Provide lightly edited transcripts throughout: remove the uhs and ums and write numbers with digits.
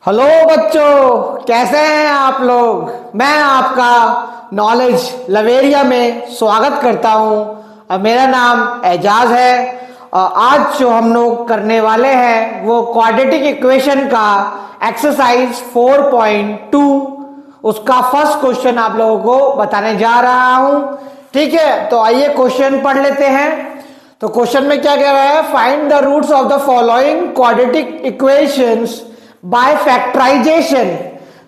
Hello बच्चों, कैसे हैं आप लोग। मैं आपका नॉलेज लवेरिया में स्वागत करता हूं और मेरा नाम एजाज है। और आज जो हम लोग करने वाले हैं वो क्वाड्रेटिक इक्वेशन का एक्सरसाइज 4.2 उसका फर्स्ट क्वेश्चन आप लोगों को बताने जा रहा हूं। ठीक है, तो आइए क्वेश्चन पढ़ लेते हैं। तो क्वेश्चन में क्या कह रहा है, find the roots of the following quadratic equations by factorization.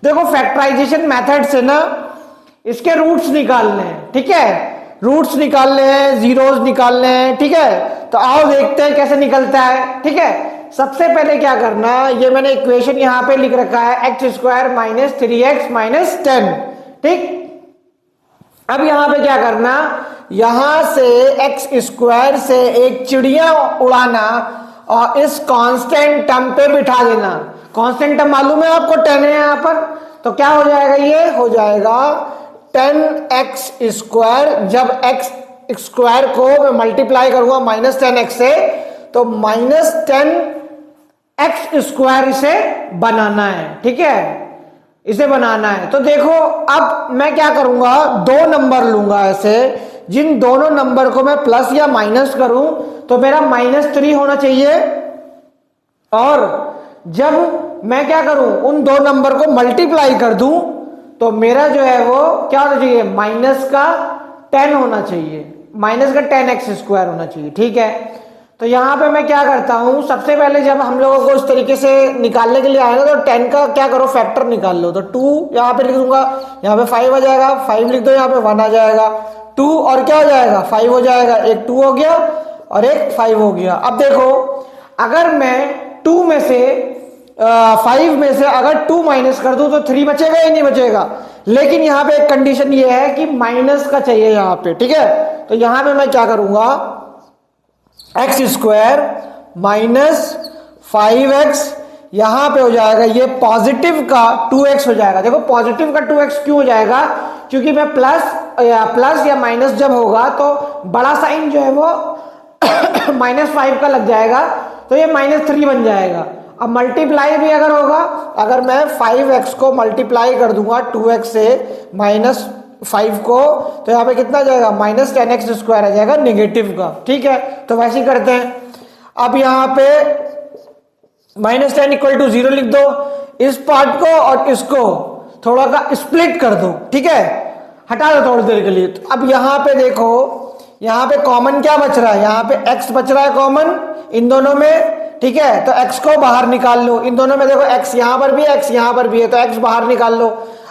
देखो फैक्टराइजेशन मेथड से ना इसके रूट्स निकालने हैं। ठीक है, रूट्स निकालने हैं, जीरोस निकालने हैं। ठीक है, तो आओ देखते हैं कैसे निकलता है। ठीक है, सबसे पहले क्या करना, ये मैंने इक्वेशन यहां पे लिख रखा है x square minus 3x minus 10। ठीक, अब यहां पे क्या करना, यहां से एक्स स्क्वायर से एक चिड़िया उड़ाना और इस कांस्टेंट टर्म पे बिठा देना। कांस्टेंट टर्म मालूम है आपको, 10 है यहां पर, तो क्या हो जाएगा, ये हो जाएगा 10x स्क्वायर। जब x स्क्वायर को मैं मल्टीप्लाई करूंगा माइनस 10x से, तो माइनस 10x स्क्वायर इसे बनाना है। ठीक है, इसे बनाना है। तो देखो अब मैं क्या करूंगा, दो नंबर लूंगा ऐसे, जिन दोनों नंबर को मैं प्लस या माइनस करूं तो मेरा -3 होना चाहिए। और जब मैं क्या करूं, उन दो नंबर को मल्टीप्लाई कर दूं तो मेरा जो है वो क्या होना चाहिए, माइनस का 10 होना चाहिए, माइनस का 10x स्क्वायर होना चाहिए। ठीक है, तो यहां पे मैं क्या करता हूं, सबसे पहले जब हम लोगों को इस तरीके से निकालने के लिए आएगा तो 10 का क्या करो, फैक्टर निकाल लो। तो 2 यहां पे लिख दूंगा, यहां पे 5 आ जाएगा, 5 लिख दो, यहां पे 1 आ जाएगा, 2 और क्या हो जाएगा, 5 हो जाएगा। एक 2 हो गया और एक 5 हो गया। अब देखो अगर मैं 2 में से 5 में से अगर 2 माइनस कर दूं तो 3 बचेगा ही नहीं बचेगा। लेकिन यहां पे एक कंडीशन ये है कि माइनस का चाहिए यहां पे। ठीक है, तो यहां पे मैं क्या करूंगा, एक्स स्क्वायर माइनस 5x, यहां पे हो जाएगा ये पॉजिटिव का 2x हो जाएगा। देखो पॉजिटिव का 2x क्यों हो जाएगा, क्योंकि मैं प्लस या माइनस जब होगा तो बड़ा साइन जो है वो -5 का लग जाएगा, तो ये -3 बन जाएगा। अब मल्टीप्लाई भी अगर होगा, अगर मैं 5x को मल्टीप्लाई कर दूंगा 2x से -5 को, तो यहां पे कितना जाएगा, -10x स्क्वायर आ जाएगा नेगेटिव का। ठीक है, तो वैसे ही करते हैं। अब यहां पे -10 इक्वल टू 0 लिख दो, इस पार्ट को और इसको थोड़ा का स्प्लिट कर दो। ठीक है, हटा दो थोड़ी देर के लिए। तो अब यहां पे देखो, यहां पे कॉमन क्या बच रहा है, यहां पे x बच रहा है कॉमन इन दोनों में। ठीक है, तो x को बाहर निकाल लो। इन दोनों में देखो x यहां पर भी है, x यहां पर भी है, तो x बाहर निकाल लो।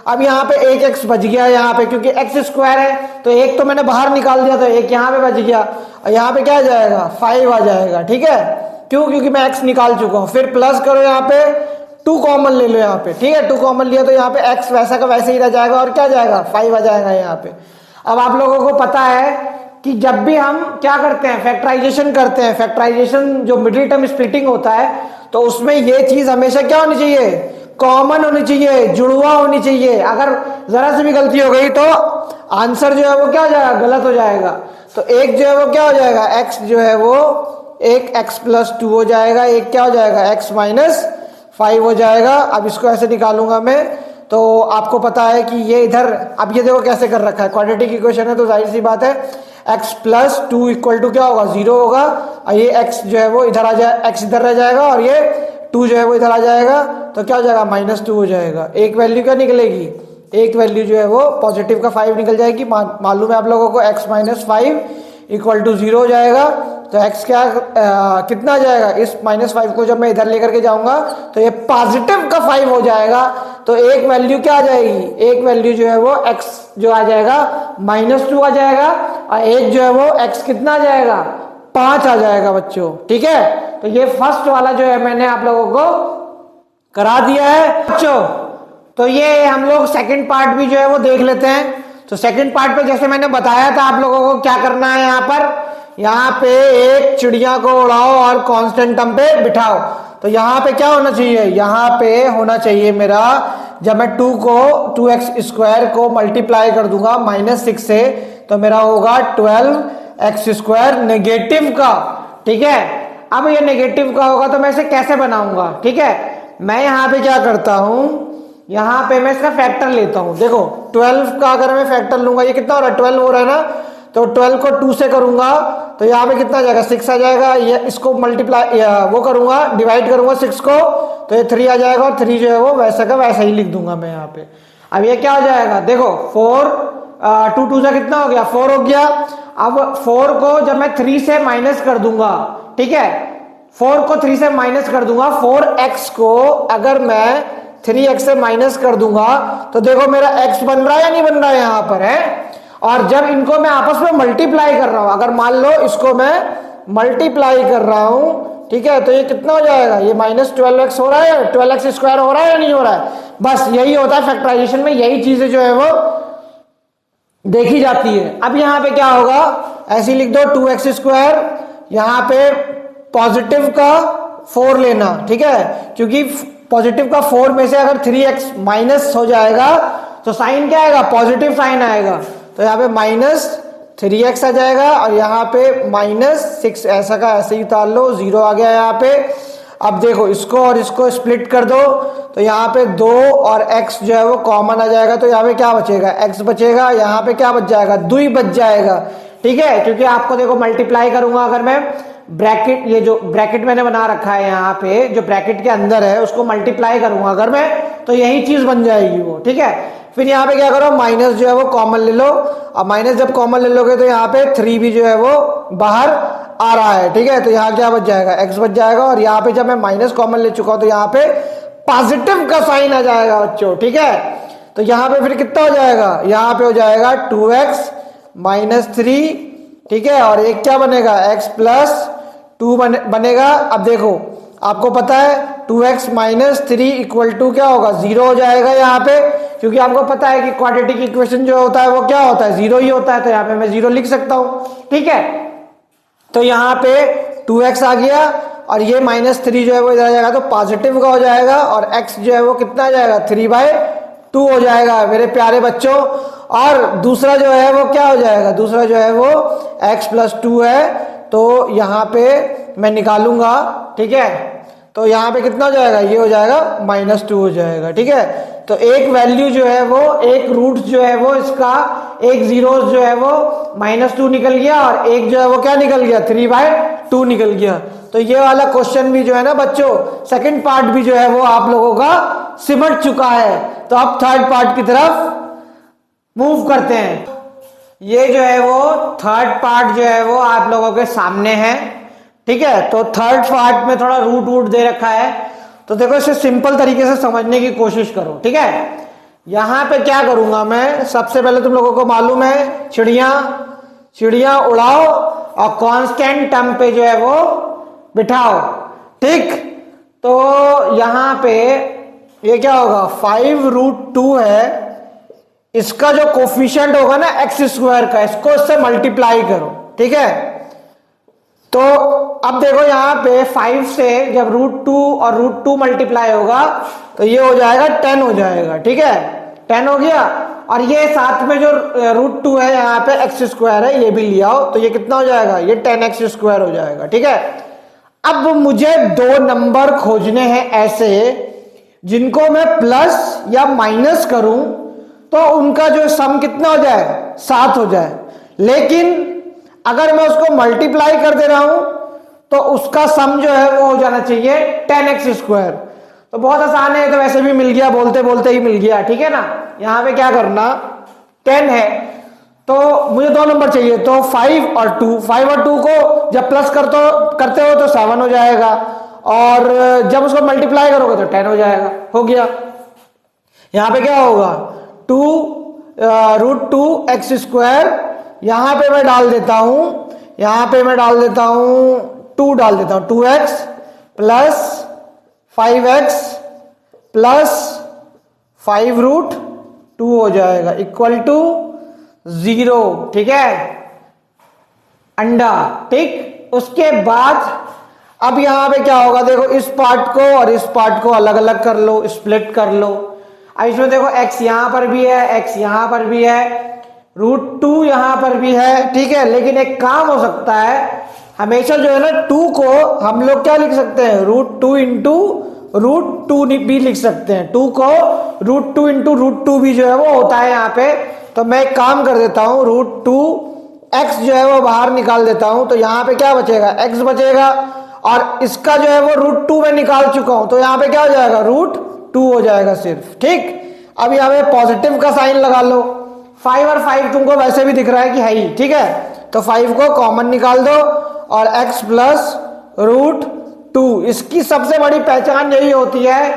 अब यहाँ पे एक x बच गया यहाँ पे, क्योंकि x स्क्वायर है तो एक तो मैंने बाहर निकाल दिया, तो एक यहाँ पे बच गया और यहाँ पे क्या आ जाएगा, 5 आ जाएगा। ठीक है, क्यों, क्योंकि मैं x निकाल चुका हूँ। फिर प्लस करो, यहाँ पे 2 कॉमन ले लो यहाँ पे। ठीक है, 2 कॉमन लिया तो यहाँ पे x वैसा का वैसे ही रह जाएगा और क्या जाएगा, 5 आ जाएगा यहाँ पे। अब आप लोगों को पता है कि जब भी हम क्या करते हैं, फैक्टराइजेशन करते हैं, फैक्टराइजेशन जो मिडिल टर्म स्प्लिटिंग होता है, तो उसमें ये चीज हमेशा क्या होनी चाहिए, कॉमन होनी चाहिए, जुड़वा होनी चाहिए। अगर जरा सी भी गलती हो गई तो आंसर जो है वो क्या हो जाएगा, गलत हो जाएगा। तो एक जो है वो क्या हो जाएगा, x जो है वो एक x प्लस 2 हो जाएगा, एक क्या हो जाएगा, x माइनस 5 हो जाएगा। अब इसको ऐसे निकालूंगा मैं, तो आपको पता है कि ये इधर, अब ये देखो कैसे कर रखा है, क्वाड्रेटिक इक्वेशन है तो जाहिर सी बात है x प्लस 2 इक्वल टू क्या होगा, 0 होगा। और ये x जो है वो इधर आ जाए, x इधर रह जाएगा और ये 2 जो है वो इधर आ जाएगा, तो क्या हो जाएगा, -2 हो जाएगा। एक वैल्यू क्या निकलेगी, एक वैल्यू जो है वो पॉजिटिव का 5 निकल जाएगी। मालूम है आप लोगों को x माइनस 5 इक्वल टू 0 हो जाएगा। तो x क्या कितना आ जाएगा, इस -5 को जब मैं इधर लेकर के जाऊंगा तो ये पॉजिटिव का 5 हो जाएगा। तो एक वैल्यू क्या आ जाएगी, एक वैल्यू जो है वो x जो आ जाएगा -2 आ जाएगा, और एक जो है वो x कितना आ जाएगा, 5 आ जाएगा बच्चों। ठीक है, तो ये फर्स्ट वाला जो है मैंने आप लोगों को करा दिया है बच्चों। तो ये हम लोग सेकंड पार्ट भी जो है वो देख लेते हैं। तो सेकंड पार्ट पे जैसे मैंने बताया था आप लोगों को क्या करना है, यहाँ पे एक चिड़िया को उड़ाओ और कांस्टेंट टर्म पे बिठाओ। तो यहाँ पे क्या होना चाहिए, यहाँ पे होना चाहिए मेरा, जब मैं 2x स्क्वायर को मल्टीप्लाई कर दूंगा -6 से, तो मेरा होगा 12x स्क्वायर नेगेटिव का। ठीक है, अब ये नेगेटिव का होगा तो मैं इसे कैसे बनाऊंगा, ठीक है, मैं यहाँ पे क्या करता हूँ, यहाँ पे मैं इसका फैक्टर लेता हूँ। देखो 12 का अगर मैं फैक्टर लूंगा, ये कितना हो रहा है, 12 हो रहा है ना, तो 12 को 2 से करूंगा तो यहाँ पे कितना आ जाएगा, 6 आ जाएगा। ये इसको मल्टीप्लाई वो करूंगा, डिवाइड करूंगा 6 को, तो ये 3 आ जाएगा, और 3 जो है वो वैसा का वैसा ही लिख दूंगा मैं यहाँ पे। अब ये क्या हो जाएगा, देखो 4 2 2 से कितना हो गया, 4 हो गया। अब 4 को जब मैं 3 से माइनस कर दूंगा, ठीक है, 4 को 3 से माइनस कर दूंगा, 4x को अगर मैं 3x से माइनस कर दूंगा तो देखो मेरा x बन रहा है या नहीं बन रहा है यहाँ पर, है। और जब इनको मैं आपस में मल्टीप्लाई कर रहा हूं, अगर मान लो इसको मैं मल्टीप्लाई कर रहा हूं, ठीक है, तो ये कितना हो जाएगा, ये -12x हो रहा है, 12x स्क्वायर हो रहा है या नहीं हो रहा है। बस यही होता है फैक्टराइजेशन में, यही चीजें जो है वो देखी जाती है। अब यहाँ पे क्या होगा, ऐसे ही लिख दो 2x स्क्वायर, यहाँ पे पॉजिटिव का 4 लेना, ठीक है, क्योंकि पॉजिटिव का 4 में से अगर 3x माइनस हो जाएगा तो साइन क्या आएगा, पॉजिटिव साइन आएगा। तो यहाँ पे -3x आ जाएगा, और यहाँ पे -6 ऐसा का ऐसे ही उतार लो, 0 आ गया यहाँ पे। अब देखो इसको और इसको स्प्लिट कर दो, तो यहाँ पे 2 और x जो है वो कॉमन आ जाएगा, तो यहाँ पे क्या बचेगा, x बचेगा, यहाँ पे क्या बच जाएगा, 2 बच जाएगा, ठीक है। क्योंकि आपको देखो मल्टीप्लाई करूंगा अगर मैं ब्रैकेट, ये जो ब्रैकेट मैंने बना रखा है यहाँ पे, जो ब्रैकेट के अंदर है उसको मल्टीप्लाई करूंगा अगर मैं, तो यही चीज बन जाएगी वो, ठीक है। फिर यहाँ पे क्या करो, माइनस जो है वो कॉमन ले लो, अब माइनस जब कॉमन ले लोगे तो यहाँ पे 3 भी जो है वो बाहर आ रहा है, ठीक है। तो यहाँ क्या बच जाएगा, x बच जाएगा, और यहाँ पे जब मैं माइनस कॉमन ले चुका हूं तो यहाँ पे पॉजिटिव का साइन आ जाएगा बच्चों, ठीक है। तो यहाँ पे फिर कितना हो जाएगा, यहाँ पे हो जाएगा 2x - 3, ठीक है, और एक क्या बनेगा, x + 2 बनेगा। अब देखो आपको पता है 2x - 3 इक्वल टू क्या होगा, 0 हो जाएगा यहाँ पे, क्योंकि आपको पता है कि क्वाड्रेटिक इक्वेशन जो होता है वो क्या होता है, 0 ही होता है, तो यहाँ पे मैं 0 लिख सकता हूँ, ठीक है। तो यहाँ पे 2x आ गया, और ये -3 जो है वो इधर आ जाएगा, तो पॉजिटिव का हो जाएगा, और x जो है वो कितना आ जाएगा, 3/2 हो जाएगा मेरे प्यारे बच्चों। और दूसरा जो है वो क्या हो जाएगा, दूसरा जो है वो x + 2 है, तो यहाँ पे मैं निकालूंगा, ठीक है, तो यहाँ पे कितना हो जाएगा, ये हो जाएगा -2 हो जाएगा, ठीक है। तो एक वैल्यू जो है वो, एक रूट जो है वो इसका, एक जीरो जो है वो -2 निकल गया, और एक जो है वो क्या निकल गया, 3/2 निकल गया। तो ये वाला क्वेश्चन भी जो है ना बच्चों, सेकंड पार्ट भी जो है वो आप लोगों का सिमट चुका है। तो अब थर्ड पार्ट की तरफ मूव करते हैं। ये जो है वो थर्ड पार्ट जो है वो आप लोगों के सामने है, ठीक है। तो थर्ड पार्ट में थोड़ा रूट वूट दे रखा है, तो देखो इसे सिंपल तरीके से समझने की कोशिश करो, ठीक है। यहां पे क्या करूंगा मैं, सबसे पहले तुम लोगों को मालूम है चिड़िया उड़ाओ और कांस्टेंट टर्म पे जो है वो बिठाओ, ठीक। तो यहां पे ये क्या होगा, 5√2 है, इसका जो कोफिशिएंट होगा ना x² का, इसको इससे मल्टीप्लाई करो, ठीक है। तो अब देखो यहाँ पे 5 से जब √2 और √2 मल्टीप्लाई होगा तो ये हो जाएगा 10 हो जाएगा, ठीक है, 10 हो गया। और ये साथ में जो √2 है यहाँ पे x² है, ये भी लिया हो, तो ये कितना हो जाएगा, ये 10x² हो जाएगा, ठीक है। अब मुझे 2 नंबर खोजने हैं ऐसे जिनको मैं प्लस या माइनस करूं तो उनका जो सम कितना हो जाए, 7 हो जाए। लेकिन अगर मैं उसको मल्टीप्लाई कर दे रहा हूं तो उसका सम जो है वो हो जाना चाहिए 10x²। तो बहुत आसान है, तो वैसे भी मिल गया, बोलते बोलते ही मिल गया, ठीक है ना। यहां पे क्या करना, 10 है तो मुझे 2 नंबर चाहिए, तो 5 और 2 को जब प्लस करते हो तो 7 हो जाएगा, और जब उसको मल्टीप्लाई करोगे तो 10 हो जाएगा, हो गया। यहां पे क्या होगा, 2√2x², यहां पे मैं डाल देता हूं, यहां पे मैं डाल देता हूं 2 डाल देता हूं, 2x + 5x + 5√2 हो जाएगा इक्वल टू 0, ठीक है, अंडा, ठीक। उसके बाद अब यहां पे क्या होगा, देखो इस पार्ट को और इस पार्ट को अलग अलग कर लो, स्प्लिट कर लो। अब इसमें देखो x यहां पर भी है, x यहां पर भी है, √2 यहां पर भी है, ठीक है। लेकिन एक काम हो सकता है, हमेशा जो है ना 2 को हम लोग क्या लिख सकते हैं, √2 × √2 भी लिख सकते हैं। 2 को √2 इंटू √2 भी जो है वो होता है यहाँ पे। तो मैं एक काम कर देता हूँ, √2x जो है वो बाहर निकाल देता हूँ। तो यहाँ पे क्या बचेगा, x बचेगा, और इसका जो है वो √2 में निकाल चुका हूँ, तो यहाँ पे क्या हो जाएगा, √2 हो जाएगा सिर्फ। ठीक, अब यहाँ पे पॉजिटिव का साइन लगा लो। 5 और 5 तुमको वैसे भी दिख रहा है कि है ही, ठीक है। तो 5 को कॉमन निकाल दो और x प्लस √2। इसकी सबसे बड़ी पहचान यही होती है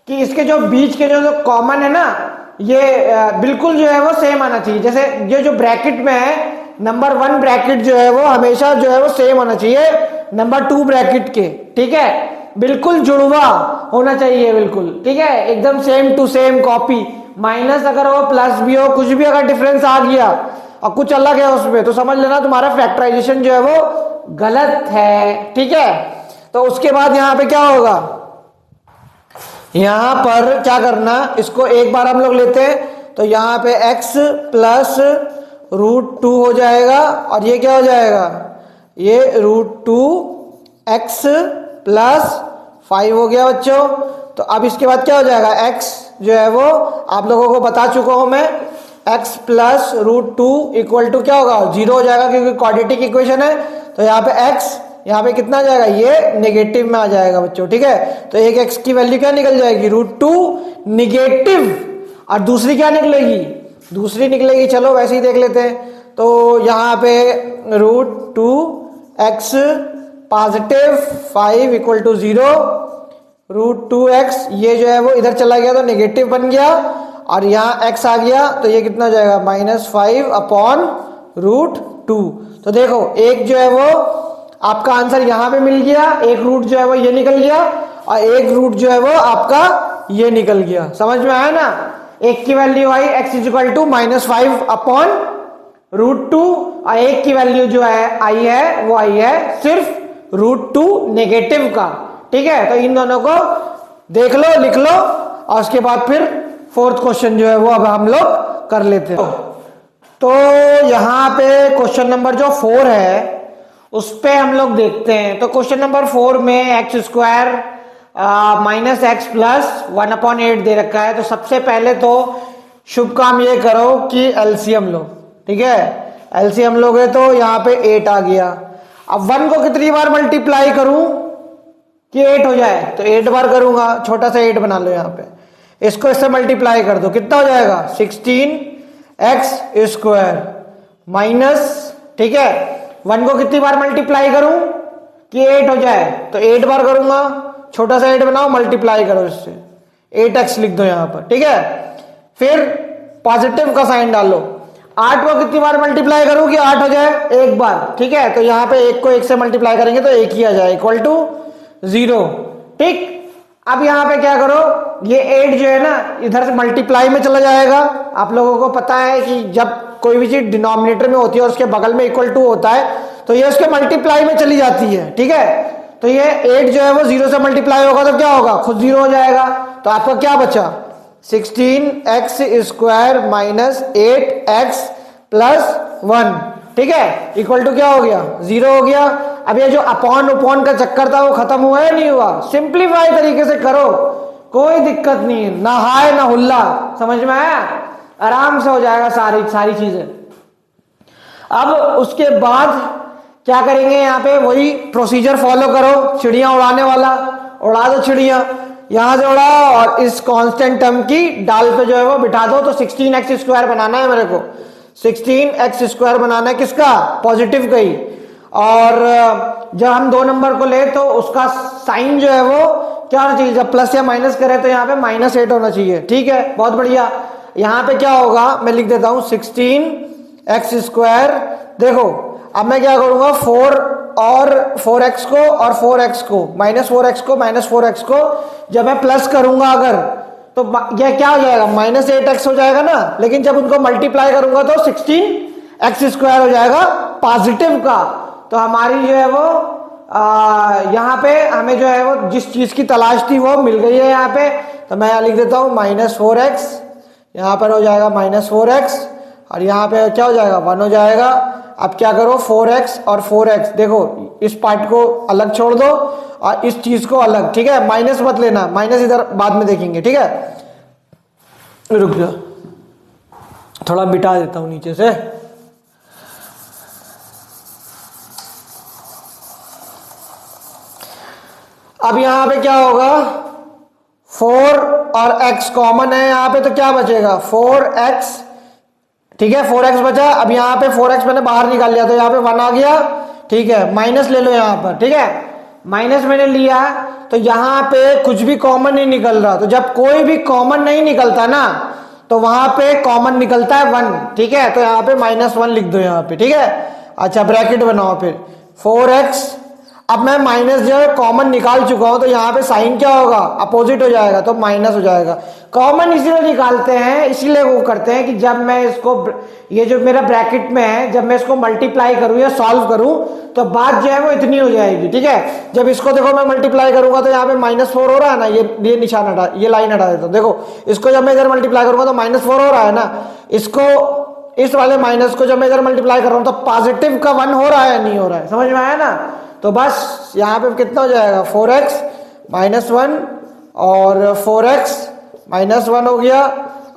कि इसके जो बीच के जो कॉमन है ना, ये बिल्कुल जो है वो सेम आना चाहिए। जैसे ये जो ब्रैकेट में है, नंबर 1 ब्रैकेट जो है वो हमेशा जो है वो सेम होना चाहिए नंबर 2 ब्रैकेट के, ठीक है। बिल्कुल जुड़वा होना चाहिए, बिल्कुल, ठीक है, एकदम same to same copy. Minus अगर हो, प्लस भी हो, कुछ भी अगर डिफरेंस आ गया और कुछ अलग है उसमें, तो समझ लेना तुम्हारा फैक्टराइजेशन जो है वो गलत है, ठीक है। तो उसके बाद यहाँ पे क्या होगा, यहां पर क्या करना, इसको एक बार हम लोग लेते हैं, तो यहां पे x प्लस √2 हो जाएगा, और ये क्या हो जाएगा, ये √2x प्लस 5 हो गया बच्चों। तो अब इसके बाद क्या हो जाएगा, x जो है वो आप लोगों को बता चुका हूं मैं, x प्लस √2 इक्वल टू क्या होगा, 0 हो जाएगा, क्योंकि क्वाड्रेटिक इक्वेशन है। तो यहाँ पे x, यहाँ पे कितना आ जाएगा, ये नेगेटिव में आ जाएगा बच्चों, ठीक है। तो एक x की वैल्यू क्या निकल जाएगी, √2 निगेटिव, और दूसरी क्या निकलेगी, दूसरी निकलेगी, चलो वैसे ही देख लेते हैं। तो यहाँ पे √2x positive 5 equal to 0, √2x ये जो है वो इधर चला गया तो नेगेटिव बन गया, और यहाँ x आ गया, तो ये कितना हो जाएगा, -5 अपॉन √2। तो देखो एक जो है वो आपका आंसर यहाँ पे मिल गया, एक रूट जो है वो ये निकल गया, और एक रूट जो है वो आपका ये निकल गया। समझ में आया ना, एक की वैल्यू आई x इक्वल टू -5 अपॉन √2, और एक की वैल्यू जो है आई है वो आई है सिर्फ √2 नेगेटिव का, ठीक है। तो इन दोनों को देख लो, लिख लो, और उसके बाद फिर 4th क्वेश्चन जो है वो अब हम लोग कर लेते हैं। तो यहाँ पे क्वेश्चन नंबर जो 4 है उस पे हम लोग देखते हैं। तो क्वेश्चन नंबर 4 में x² -x प्लस 1/8 दे रखा है। तो सबसे पहले तो शुभ काम ये करो कि एलसीएम लो, ठीक है। एलसीएम लोगे तो यहाँ पे 8 आ गया। अब 1 को कितनी बार मल्टीप्लाई करूं कि 8 हो जाए, तो 8 बार करूंगा, छोटा सा 8 बना लो यहाँ पे, इसको इससे मल्टीप्लाई कर दो, कितना हो जाएगा, 16x² माइनस, ठीक है। 1 को कितनी बार मल्टीप्लाई करूं कि 8 हो जाए, तो 8 बार करूंगा, छोटा सा 8 बनाओ, मल्टीप्लाई करो इससे, 8x लिख दो यहाँ पर, ठीक है। फिर पॉजिटिव का साइन डालो। 8 को कितनी बार मल्टीप्लाई करूं कि 8 हो जाए, एक बार, ठीक है। तो यहाँ पे 1 को 1 से मल्टीप्लाई करेंगे तो 1 ही आ जाए, इक्वल टू 0, ठीक। अब यहाँ पे क्या करो, ये 8 जो है ना इधर से मल्टीप्लाई में चला जाएगा। आप लोगों को पता है कि जब कोई भी चीज डिनोमिनेटर में होती है और उसके बगल में इक्वल टू होता है तो ये उसके मल्टीप्लाई में चली जाती है, ठीक है। तो ये 8 जो है वो 0 से मल्टीप्लाई होगा तो क्या होगा, खुद 0 हो जाएगा। तो आपका क्या बचा, 16x² माइनस 8x प्लस 1, ठीक है, इक्वल टू क्या हो गया, 0 हो गया। अब ये जो अपॉन का चक्कर था वो खत्म हुआ है, नहीं हुआ, सिंप्लीफाई तरीके से करो, कोई दिक्कत नहीं है, ना हाय ना हुल्ला, समझ में आया, आराम से हो जाएगा सारी चीजें। अब उसके बाद क्या करेंगे, यहाँ पे वही प्रोसीजर फॉलो करो, चिड़िया उड़ाने वाला, उड़ा दो चिड़िया, यहां से उड़ाओ और इस कांस्टेंट टर्म की डाल पे जो है वो बिठा दो। तो 16x² बनाना है मेरे को, 16x² बनाना है, किसका, पॉजिटिव का ही। और जब हम 2 नंबर को ले तो उसका साइन जो है वो क्या होना चाहिए, जब प्लस या माइनस करे तो यहाँ पे -8 होना चाहिए, ठीक है, बहुत बढ़िया। यहाँ पे क्या होगा, मैं लिख देता हूं 16x²। देखो अब मैं क्या करूंगा, 4x को और 4x को -4x को जब मैं प्लस करूंगा अगर, तो यह क्या हो जाएगा, -8x हो जाएगा ना। लेकिन जब उनको मल्टीप्लाई करूंगा तो 16x² हो जाएगा पॉजिटिव का। तो हमारी जो है वो यहाँ पे हमें जो है वो जिस चीज की तलाश थी वो मिल गई है यहाँ पे। तो मैं यहाँ लिख देता हूँ -4x, यहाँ पर हो जाएगा -4x, और यहाँ पे क्या हो जाएगा, 1 हो जाएगा। अब क्या करो 4x और 4x, देखो इस पार्ट को अलग छोड़ दो और इस चीज को अलग, ठीक है। माइनस मत लेना, माइनस इधर बाद में देखेंगे, ठीक है। रुक जा, थोड़ा मिटा देता हूं नीचे से। अब यहां पे क्या होगा, 4 और x कॉमन है यहां पे, तो क्या बचेगा 4x, ठीक है। 4x बचा। अब यहां पे 4x मैंने बाहर निकाल लिया तो यहां पे 1 आ गया, ठीक है। माइनस ले लो यहां पर, ठीक है। माइनस मैंने लिया तो यहां पे कुछ भी कॉमन नहीं निकल रहा, तो जब कोई भी कॉमन नहीं निकलता ना तो वहां पे कॉमन निकलता है 1, ठीक है। तो यहां पे -1 लिख दो यहां पे, ठीक है। अच्छा ब्रैकेट बनाओ फिर 4x। अब मैं माइनस जो है कॉमन निकाल चुका हूं तो यहाँ पे साइन क्या होगा, अपोजिट हो जाएगा, तो माइनस हो जाएगा। कॉमन इसीलिए निकालते हैं, इसीलिए वो करते हैं कि जब मैं इसको, ये जो मेरा ब्रैकेट में है, जब मैं इसको मल्टीप्लाई करूं या सॉल्व करूं तो बात जो है वो इतनी हो जाएगी, ठीक है। जब इसको देखो मैं मल्टीप्लाई करूंगा तो यहाँ पे -4 हो रहा है ना, ये निशान हटा, ये लाइन हटा देता हूं। देखो इसको जब मैं इधर मल्टीप्लाई करूंगा तो -4 हो रहा है ना, इसको, इस वाले माइनस को जब मैं इधर मल्टीप्लाई कर रहा हूं तो पॉजिटिव का 1 हो रहा है, नहीं हो रहा है, समझ में आया ना। तो बस यहाँ पे कितना हो जाएगा 4x -1 और 4x -1 हो गया।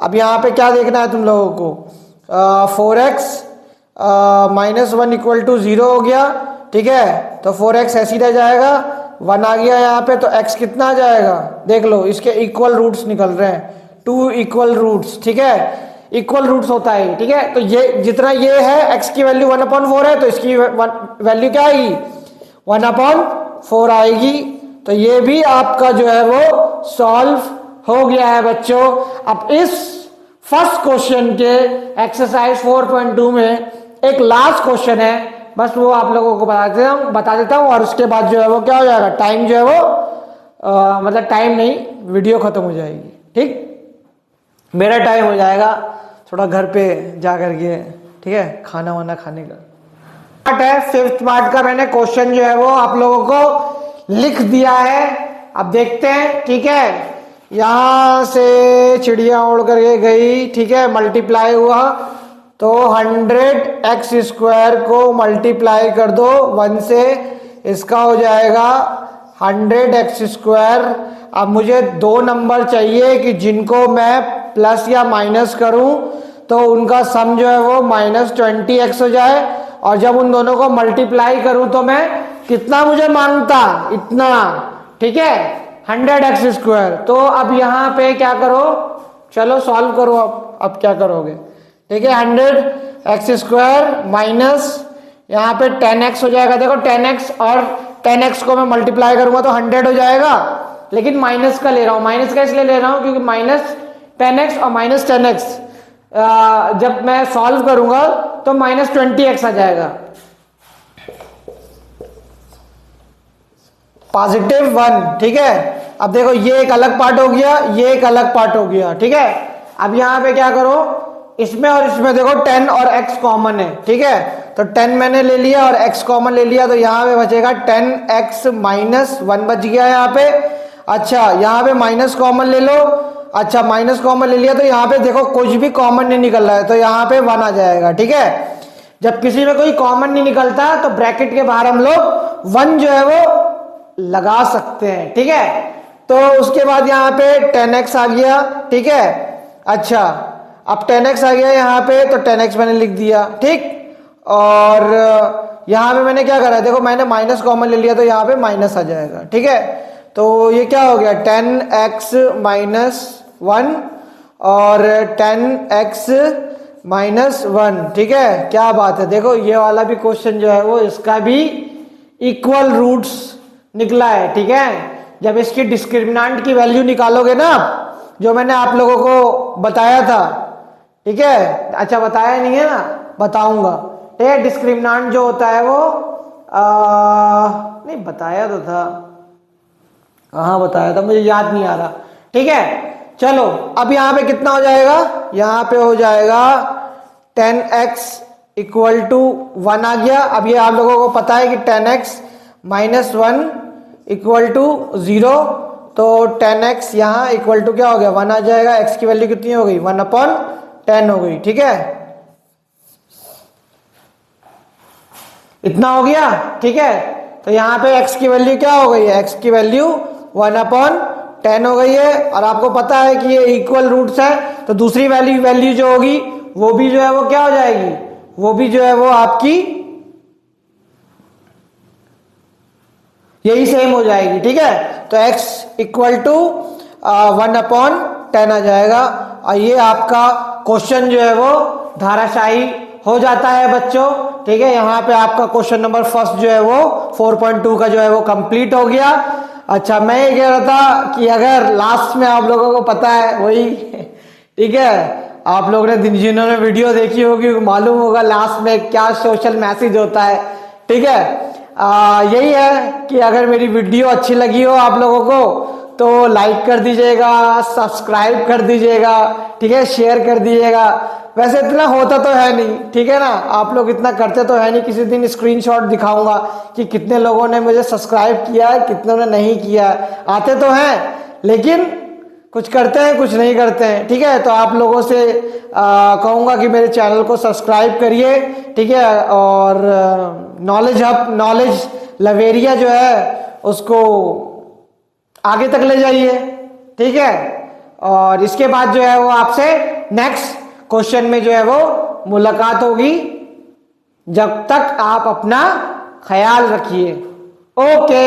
अब यहाँ पे क्या देखना है तुम लोगों को, 4x -1 = 0 हो गया, ठीक है। तो 4x ऐसे ही रह जाएगा, 1 आ गया यहाँ पे, तो x कितना आ जाएगा, देख लो इसके इक्वल रूट्स निकल रहे हैं, 2 इक्वल रूट्स, ठीक है। इक्वल रूट्स होता है, ठीक है। तो ये जितना ये है x की वैल्यू 1/4 है, तो इसकी वैल्यू क्या आएगी 1/4 आएगी। तो ये भी आपका जो है वो सॉल्व हो गया है बच्चों। अब इस फर्स्ट क्वेश्चन के एक्सरसाइज 4.2 में एक लास्ट क्वेश्चन है, बस वो आप लोगों को बता देता हूँ और उसके बाद जो है वो क्या हो जाएगा, टाइम जो है वो मतलब टाइम नहीं, वीडियो खत्म हो जाएगी, ठीक। मेरा टाइम हो जाएगा थोड़ा घर पे जा करके, ठीक है, खाना वाना खाने का। पार्ट है 5th पार्ट का, मैंने क्वेश्चन जो है वो आप लोगों को लिख दिया है। अब देखते हैं, ठीक है। यहां से चिड़िया उड़ करके गई, ठीक है, मल्टीप्लाई हुआ तो 100x² को मल्टीप्लाई कर दो 1 से, इसका हो जाएगा 100x²। अब मुझे 2 नंबर चाहिए कि जिनको मैं प्लस या माइनस करूं तो उनका सम जो है वो -20x हो जाए, और जब उन दोनों को मल्टीप्लाई करूं तो मैं कितना मुझे मांगता, इतना, ठीक है, 100x²। तो अब यहां पे क्या करो, चलो सॉल्व करो। अब क्या करोगे, ठीक है, 100x² माइनस यहाँ पे 10x हो जाएगा। देखो 10x और 10x को मैं मल्टीप्लाई करूंगा तो 100 हो जाएगा, लेकिन माइनस का ले रहा हूं। माइनस का इसलिए ले रहा हूं क्योंकि -10x और -10x जब मैं सॉल्व करूंगा तो -20x आ जाएगा, +1, ठीक है। अब देखो ये एक अलग पार्ट हो गया, ये एक अलग पार्ट हो गया, ठीक है। अब यहां पे क्या करो, इसमें और इसमें देखो 10 और x कॉमन है, ठीक है। तो 10 मैंने ले लिया और x कॉमन ले लिया, तो यहां पे बचेगा 10x -1 बच गया यहाँ पे। अच्छा यहाँ पे माइनस कॉमन ले लो, अच्छा माइनस कॉमन ले लिया तो यहाँ पे देखो कुछ भी कॉमन नहीं निकल रहा है, तो यहाँ पे 1 आ जाएगा, ठीक है। जब किसी में कोई कॉमन नहीं निकलता तो ब्रैकेट के बाहर हम लोग 1 जो है वो लगा सकते हैं, ठीक है। तो उसके बाद यहाँ पे 10x आ गया, ठीक है। अच्छा अब 10x आ गया यहाँ पे, तो 10x मैंने लिख दिया, ठीक। और यहाँ पे मैंने क्या करा, देखो मैंने माइनस कॉमन ले लिया तो यहाँ पे माइनस आ जाएगा, ठीक है। तो ये क्या हो गया 10x -1 और 10x -1, ठीक है। क्या बात है, देखो ये वाला भी क्वेश्चन जो है वो इसका भी इक्वल रूट्स निकला है, ठीक है। जब इसकी डिस्क्रिमिनेंट की वैल्यू निकालोगे ना, जो मैंने आप लोगों को बताया था, ठीक है। अच्छा बताया नहीं है ना, बताऊंगा, ठीक है। डिस्क्रिमिनेंट जो होता है वो नहीं बताया तो था, कहाँ बताया था मुझे याद नहीं आ रहा, ठीक है। चलो अब यहाँ पे कितना हो जाएगा, यहाँ पे हो जाएगा 10x = 1 आ गया। अब ये आप लोगों को पता है कि 10x -1 = 0, तो 10x यहाँ इक्वल टू क्या हो गया 1 आ जाएगा। x की वैल्यू कितनी हो गई 1/10 हो गई, ठीक है। इतना हो गया, ठीक है। तो यहाँ पे x की वैल्यू क्या हो गई है, x की वैल्यू 1/10 हो गई है। और आपको पता है कि ये इक्वल रूट्स है, तो दूसरी वैल्यू जो होगी वो भी जो है वो क्या हो जाएगी, वो भी जो है वो आपकी यही सेम हो जाएगी, ठीक है। तो x इक्वल टू 1/10 आ जाएगा। और ये आपका क्वेश्चन जो है वो धाराशाही हो जाता है बच्चों, ठीक है। यहाँ पे आपका क्वेश्चन नंबर फर्स्ट जो है वो 4.2 का जो है वो कंप्लीट हो गया। अच्छा, मैं ये कह रहा था कि अगर लास्ट में आप लोगों को पता है वही ठीक है, आप लोगों ने जिन्होंने वीडियो देखी होगी मालूम होगा लास्ट में क्या सोशल मैसेज होता है, ठीक है। यही है कि अगर मेरी वीडियो अच्छी लगी हो आप लोगों को तो लाइक कर दीजिएगा, सब्सक्राइब कर दीजिएगा, ठीक है, शेयर कर दीजिएगा। वैसे इतना होता तो है नहीं, ठीक है ना, आप लोग इतना करते तो है नहीं। किसी दिन स्क्रीनशॉट दिखाऊंगा कि कितने लोगों ने मुझे सब्सक्राइब किया है, कितनों ने नहीं किया है। आते तो हैं लेकिन कुछ करते हैं कुछ नहीं करते हैं, ठीक है। तो आप लोगों से कहूँगा कि मेरे चैनल को सब्सक्राइब करिए, ठीक है। और नॉलेज लवेरिया जो है उसको आगे तक ले जाइए, ठीक है। और इसके बाद जो है वो आपसे नेक्स्ट क्वेश्चन में जो है वो मुलाकात होगी। जब तक आप अपना ख्याल रखिए। ओके।